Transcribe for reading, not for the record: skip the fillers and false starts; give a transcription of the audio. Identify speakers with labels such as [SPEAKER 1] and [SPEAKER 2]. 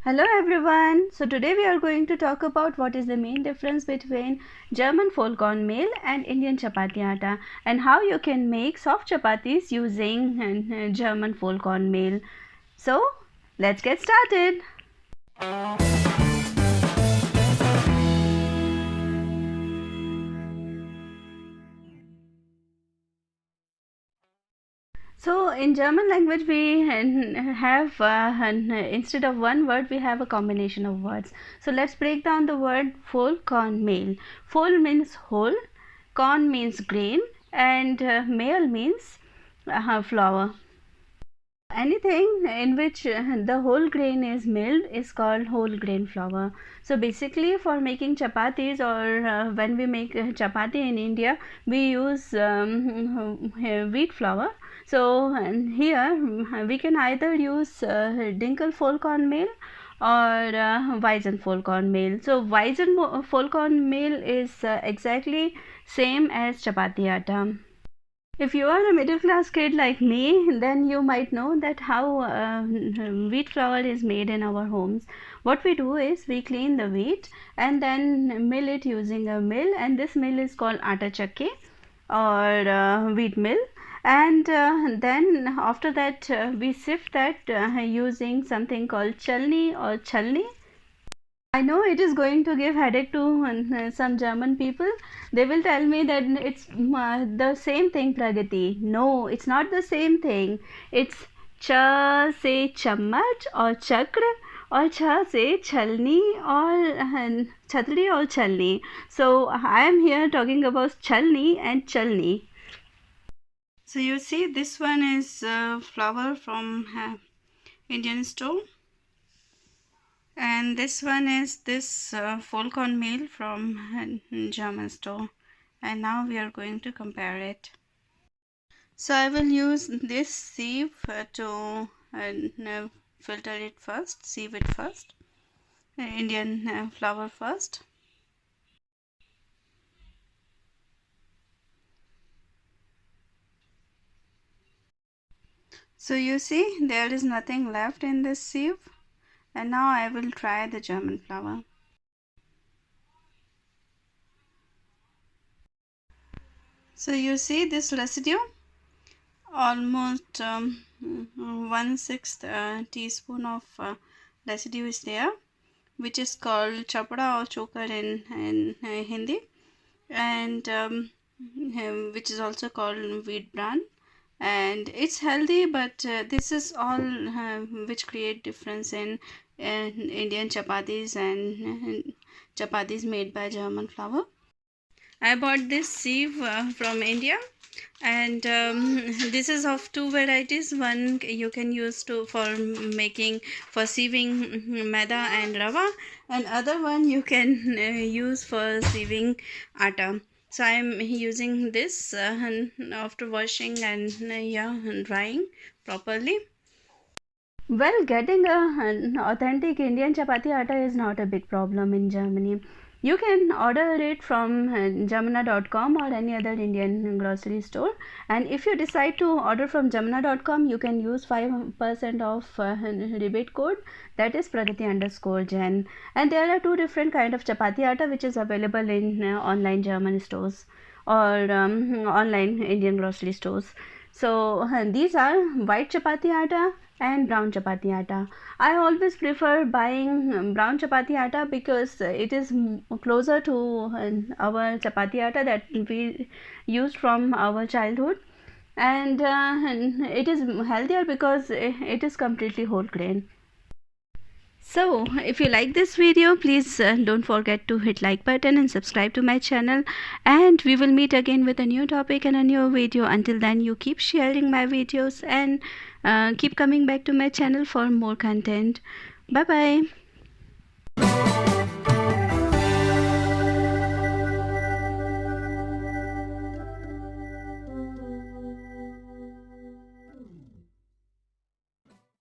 [SPEAKER 1] Hello everyone. So today we are going to talk about what is the main difference between German vollkornmehl and Indian chapati atta and how you can make soft chapatis using German vollkornmehl. So let's get started. So in German language we have instead of one word we have a combination of words. So let's break down the word vollkornmehl. Voll means whole, corn means grain, and mehl means flour. Anything in which the whole grain is milled is called whole grain flour. So basically for making chapatis or when we make chapati in India we use wheat flour. So here we can either use dinkel vollkornmehl or Weizen vollkornmehl. So Weizen vollkornmehl is exactly same as chapati atta. If you are a middle class kid like me, then you might know that how wheat flour is made in our homes. What we do is we clean the wheat and then mill it using a mill, and this mill is called atta chakke or wheat mill. And then after that we sift that using something called chalni or chalni. I know it is going to give headache to some German people. They will tell me that it's the same thing, Pragati. No, it's not the same thing. It's cha se chammach or chakra or cha se chalni or chhatri or chalni. So I am here talking about chalni and chalni. So you see this one is flour from Indian store. And this one is this vollkornmehl from German store, and now we are going to compare it. So I will use this sieve to filter it first, sieve it first, Indian flour first. So you see there is nothing left in this sieve, and now I will try the German flour. So you see this residue, almost 1/6 teaspoon of residue is there, which is called chapada or choker in Hindi, and which is also called wheat bran, and it's healthy, but this is all which create difference in Indian chapatis and chapatis made by German flour. I bought this sieve from India, and this is of two varieties. One you can use for making for sieving maida and rava, and other one you can use for sieving atta. So I am using this after washing and drying properly. Well, getting an authentic Indian chapati atta is not a big problem in Germany. You can order it from jamuna.com or any other Indian grocery store. And if you decide to order from jamuna.com, you can use 5% off rebate code, that is Pragati_Jen. And there are two different kind of chapati atta which is available in online German stores or online Indian grocery stores. So these are white chapati atta and brown chapati atta. I always prefer buying brown chapati atta because it is closer to our chapati atta that we used from our childhood, and it is healthier because it is completely whole grain. So if you like this video, please don't forget to hit like button and subscribe to my channel, and we will meet again with a new topic and a new video. Until then, you keep sharing my videos and keep coming back to my channel for more content. Bye bye.